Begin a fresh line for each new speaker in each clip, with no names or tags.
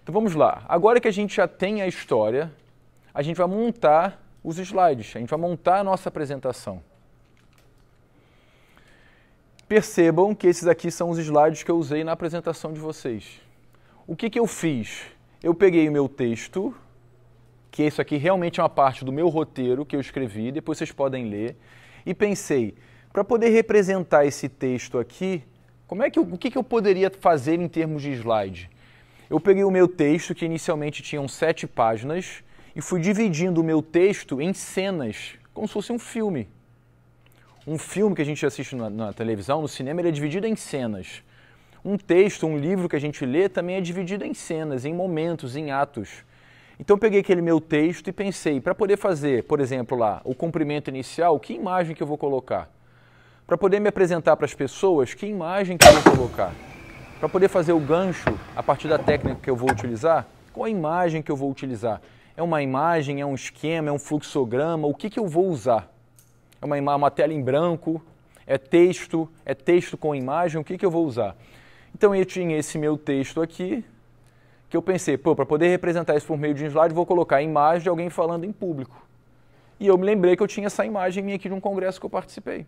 Então vamos lá. Agora que a gente já tem a história, a gente vai montar os slides, a gente vai montar a nossa apresentação. Percebam que esses aqui são os slides que eu usei na apresentação de vocês. O que eu fiz? Eu peguei o meu texto, que isso aqui realmente é uma parte do meu roteiro que eu escrevi, depois vocês podem ler, e pensei, para poder representar esse texto aqui, o que eu poderia fazer em termos de slide? Eu peguei o meu texto, que inicialmente tinham 7 páginas, e fui dividindo o meu texto em cenas, como se fosse um filme. Um filme que a gente assiste na televisão, no cinema, ele é dividido em cenas. Um texto, um livro que a gente lê também é dividido em cenas, em momentos, em atos. Então eu peguei aquele meu texto e pensei, para poder fazer, por exemplo, lá, o cumprimento inicial, que imagem que eu vou colocar? Para poder me apresentar para as pessoas, que imagem que eu vou colocar? Para poder fazer o gancho, a partir da técnica que eu vou utilizar, qual a imagem que eu vou utilizar? É uma imagem, é um esquema, é um fluxograma, o que eu vou usar? É uma tela em branco, é texto com imagem, o que eu vou usar? Então eu tinha esse meu texto aqui, que eu pensei, para poder representar isso por meio de um slide, vou colocar a imagem de alguém falando em público. E eu me lembrei que eu tinha essa imagem minha aqui de um congresso que eu participei.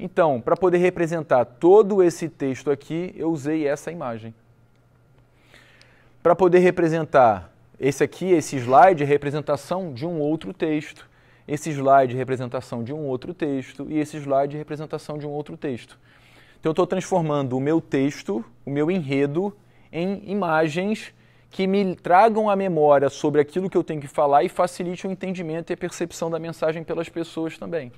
Então, para poder representar todo esse texto aqui, eu usei essa imagem. Para poder representar esse slide é representação de um outro texto. Esse slide é representação de um outro texto e esse slide é representação de um outro texto. Então eu estou transformando o meu texto, o meu enredo, em imagens que me tragam a memória sobre aquilo que eu tenho que falar e facilite o entendimento e a percepção da mensagem pelas pessoas também.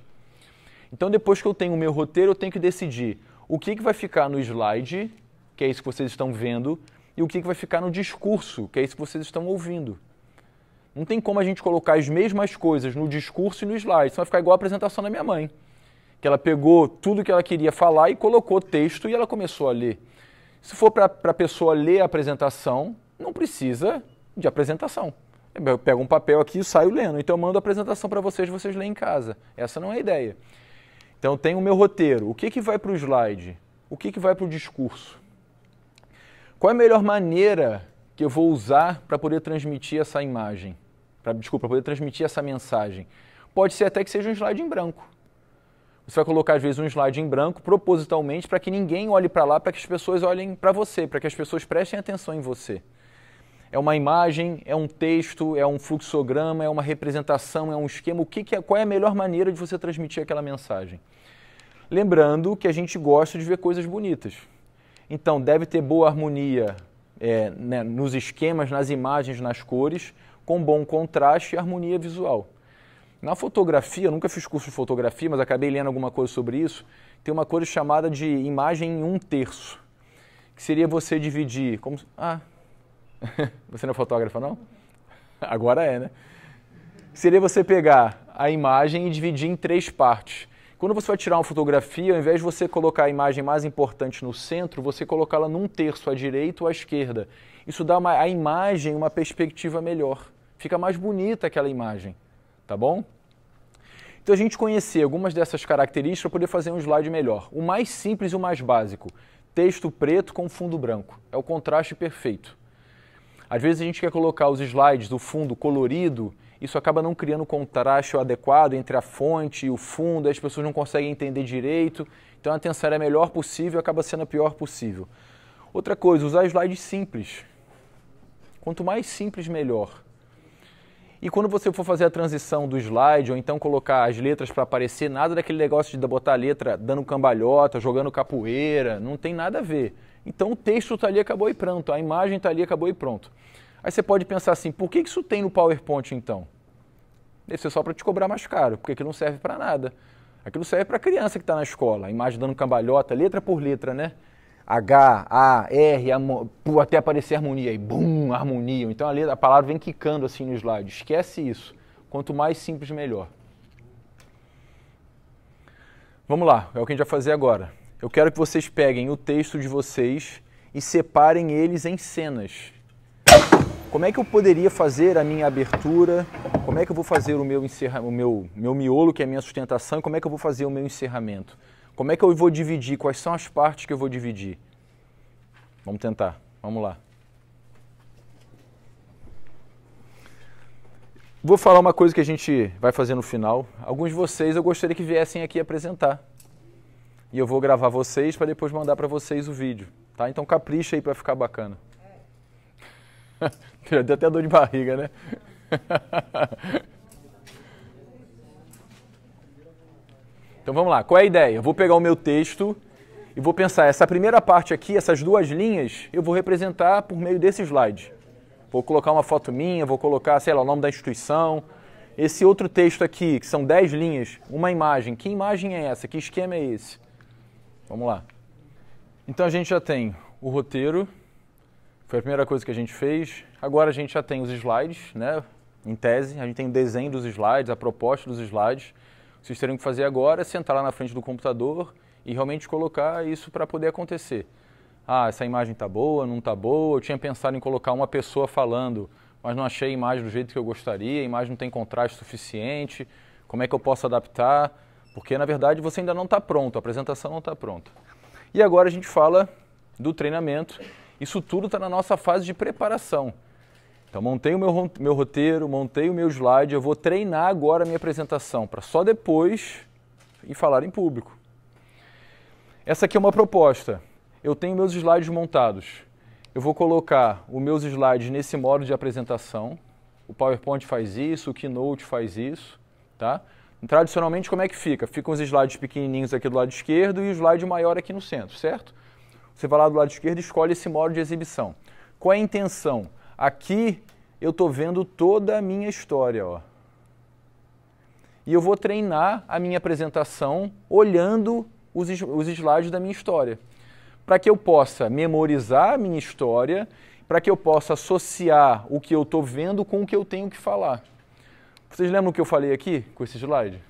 Então depois que eu tenho o meu roteiro, eu tenho que decidir o que vai ficar no slide, que é isso que vocês estão vendo, e o que vai ficar no discurso, que é isso que vocês estão ouvindo. Não tem como a gente colocar as mesmas coisas no discurso e no slide, senão vai ficar igual a apresentação da minha mãe, que ela pegou tudo que ela queria falar e colocou texto e ela começou a ler. Se for para a pessoa ler a apresentação, não precisa de apresentação. Eu pego um papel aqui e saio lendo, então eu mando a apresentação para vocês leem em casa. Essa não é a ideia. Então eu tenho o meu roteiro. O que vai para o slide? O que vai para o discurso? Qual é a melhor maneira que eu vou usar para poder transmitir essa imagem? Para poder transmitir essa mensagem. Pode ser até que seja um slide em branco. Você vai colocar, às vezes, um slide em branco propositalmente para que ninguém olhe para lá, para que as pessoas olhem para você, para que as pessoas prestem atenção em você. É uma imagem, é um texto, é um fluxograma, é uma representação, é um esquema. Qual é a melhor maneira de você transmitir aquela mensagem? Lembrando que a gente gosta de ver coisas bonitas. Então, deve ter boa harmonia nos esquemas, nas imagens, nas cores, com bom contraste e harmonia visual. Na fotografia, eu nunca fiz curso de fotografia, mas acabei lendo alguma coisa sobre isso, tem uma coisa chamada de imagem em 1/3, que seria você dividir... Você não é fotógrafa, não? Agora é, né? Seria você pegar a imagem e dividir em 3 partes. Quando você vai tirar uma fotografia, ao invés de você colocar a imagem mais importante no centro, você colocá-la num terço, à direita ou à esquerda. Isso dá à imagem uma perspectiva melhor. Fica mais bonita aquela imagem, tá bom? Então a gente conhecer algumas dessas características para poder fazer um slide melhor. O mais simples e o mais básico, texto preto com fundo branco. É o contraste perfeito. Às vezes a gente quer colocar os slides do fundo colorido, isso acaba não criando o contraste adequado entre a fonte e o fundo, as pessoas não conseguem entender direito, então a atenção é a melhor possível e acaba sendo a pior possível. Outra coisa, usar slides simples. Quanto mais simples, melhor. E quando você for fazer a transição do slide, ou então colocar as letras para aparecer, nada daquele negócio de botar a letra dando cambalhota, jogando capoeira, não tem nada a ver. Então o texto está ali, acabou e pronto, a imagem está ali, acabou e pronto. Aí você pode pensar assim, por que isso tem no PowerPoint então? Deve ser só para te cobrar mais caro, porque aquilo não serve para nada. Aquilo serve para a criança que está na escola, a imagem dando cambalhota, letra por letra, né? H, A, R, até aparecer harmonia, e bum, harmonia. Então a palavra vem quicando assim no slide. Esquece isso. Quanto mais simples, melhor. Vamos lá, é o que a gente vai fazer agora. Eu quero que vocês peguem o texto de vocês e separem eles em cenas. Como é que eu poderia fazer a minha abertura? Como é que eu vou fazer o meu miolo, que é a minha sustentação, e como é que eu vou fazer o meu encerramento? Como é que eu vou dividir? Quais são as partes que eu vou dividir? Vamos tentar. Vamos lá. Vou falar uma coisa que a gente vai fazer no final. Alguns de vocês eu gostaria que viessem aqui apresentar. E eu vou gravar vocês para depois mandar para vocês o vídeo. Tá? Então capricha aí para ficar bacana. Deu até dor de barriga, né? Então vamos lá, qual é a ideia? Eu vou pegar o meu texto e vou pensar, essa primeira parte aqui, essas duas linhas, eu vou representar por meio desse slide. Vou colocar uma foto minha, vou colocar, sei lá, o nome da instituição. Esse outro texto aqui, que são 10 linhas, uma imagem. Que imagem é essa? Que esquema é esse? Vamos lá. Então a gente já tem o roteiro, foi a primeira coisa que a gente fez. Agora a gente já tem os slides, né? Em tese, a gente tem o desenho dos slides, a proposta dos slides. O que vocês teriam que fazer agora é sentar lá na frente do computador e realmente colocar isso para poder acontecer. Ah, essa imagem está boa, não está boa, eu tinha pensado em colocar uma pessoa falando, mas não achei a imagem do jeito que eu gostaria, a imagem não tem contraste suficiente, como é que eu posso adaptar? Porque, na verdade, você ainda não está pronto, a apresentação não está pronta. E agora a gente fala do treinamento, isso tudo está na nossa fase de preparação. Então, montei o meu roteiro, montei o meu slide, eu vou treinar agora a minha apresentação, para só depois ir falar em público. Essa aqui é uma proposta. Eu tenho meus slides montados. Eu vou colocar os meus slides nesse modo de apresentação. O PowerPoint faz isso, o Keynote faz isso. Tá? Tradicionalmente, como é que fica? Ficam os slides pequenininhos aqui do lado esquerdo e o slide maior aqui no centro, certo? Você vai lá do lado esquerdo e escolhe esse modo de exibição. Qual é a intenção? Aqui eu estou vendo toda a minha história. Ó. E eu vou treinar a minha apresentação olhando os slides da minha história. Para que eu possa memorizar a minha história, para que eu possa associar o que eu estou vendo com o que eu tenho que falar. Vocês lembram o que eu falei aqui com esse slide?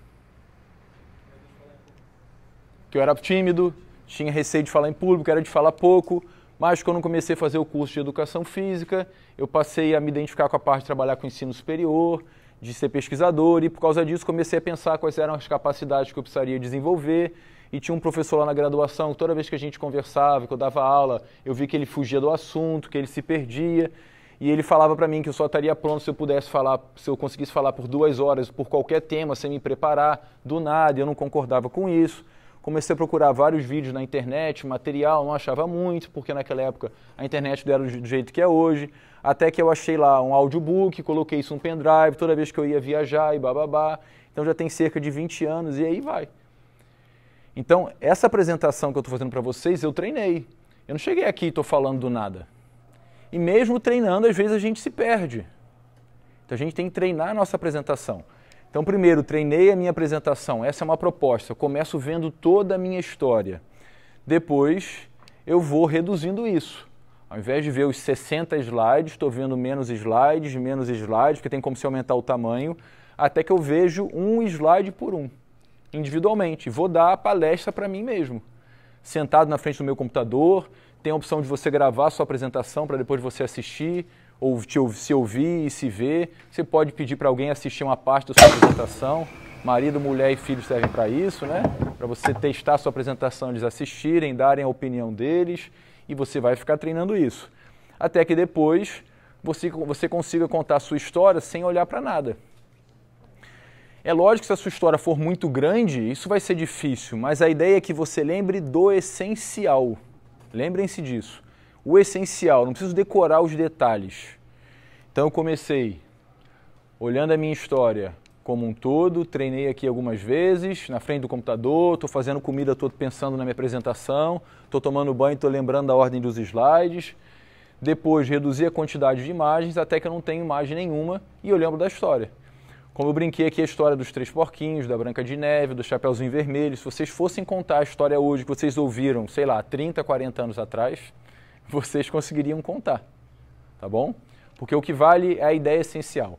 Que eu era tímido, tinha receio de falar em público, era de falar pouco, mas quando eu comecei a fazer o curso de Educação Física, eu passei a me identificar com a parte de trabalhar com ensino superior, de ser pesquisador, e por causa disso comecei a pensar quais eram as capacidades que eu precisaria desenvolver. E tinha um professor lá na graduação, toda vez que a gente conversava, que eu dava aula, eu vi que ele fugia do assunto, que ele se perdia. E ele falava para mim que eu só estaria pronto se eu pudesse falar, se eu conseguisse falar por 2 horas, por qualquer tema, sem me preparar, do nada, e eu não concordava com isso. Comecei a procurar vários vídeos na internet, material, não achava muito, porque naquela época a internet não era do jeito que é hoje. Até que eu achei lá um audiobook, coloquei isso num pendrive, toda vez que eu ia viajar e bababá. Então já tem cerca de 20 anos e aí vai. Então, essa apresentação que eu estou fazendo para vocês, eu treinei. Eu não cheguei aqui e estou falando do nada. E mesmo treinando, às vezes a gente se perde. Então, a gente tem que treinar a nossa apresentação. Então, primeiro, treinei a minha apresentação. Essa é uma proposta. Eu começo vendo toda a minha história. Depois, eu vou reduzindo isso. Ao invés de ver os 60 slides, estou vendo menos slides, porque tem como se aumentar o tamanho, até que eu vejo um slide por um. Individualmente, vou dar a palestra para mim mesmo. Sentado na frente do meu computador, tem a opção de você gravar a sua apresentação para depois você assistir, ou se ouvir e se ver. Você pode pedir para alguém assistir uma parte da sua apresentação. Marido, mulher e filhos servem para isso, né? Para você testar a sua apresentação, eles assistirem, darem a opinião deles, e você vai ficar treinando isso. Até que depois você consiga contar a sua história sem olhar para nada. É lógico que se a sua história for muito grande, isso vai ser difícil, mas a ideia é que você lembre do essencial. Lembrem-se disso. O essencial, não preciso decorar os detalhes. Então eu comecei olhando a minha história como um todo, treinei aqui algumas vezes, na frente do computador, estou fazendo comida, estou pensando na minha apresentação, estou tomando banho, estou lembrando da ordem dos slides. Depois reduzi a quantidade de imagens até que eu não tenho imagem nenhuma e eu lembro da história. Como eu brinquei aqui a história dos 3 porquinhos, da Branca de Neve, do Chapeuzinho Vermelho, se vocês fossem contar a história hoje que vocês ouviram, sei lá, 30, 40 anos atrás, vocês conseguiriam contar, tá bom? Porque o que vale é a ideia essencial.